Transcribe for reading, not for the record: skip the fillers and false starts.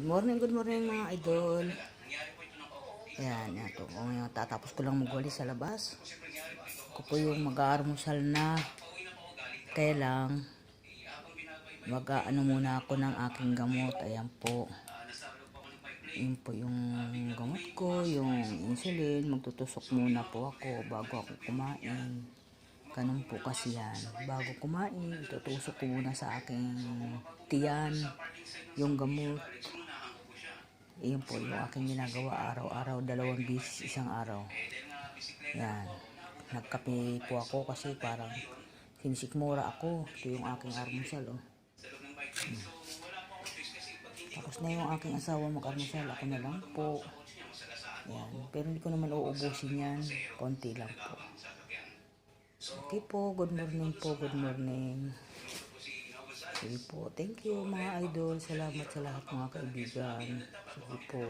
Good morning mga idol. Ayan, ito. Ngayon, tatapos ko lang magwalis sa labas. Ako po yung mag-aalmusal na. Kaya lang, mag-aano muna ako ng aking gamot. Ayan po. Yun po yung gamot ko, yung insulin. Magtutusok muna po ako bago ako kumain. Ganun po kasi yan. Bago kumain, tutusok ko muna sa aking tiyan yung gamot. Iyon po yung aking ginagawa araw-araw, 2 beses isang araw. Yan. Nagkape po ako kasi parang sinisikmura ako. Ito yung aking almusal. Oh. Tapos na yung aking asawa mag-almusal. Ako na lang po. Yan. Pero hindi ko naman uubusin yan. Konti lang po. Okay po. Good morning po. Good morning. Sige po. Thank you mga idol. Salamat sa lahat mga kaibigan. Sige po.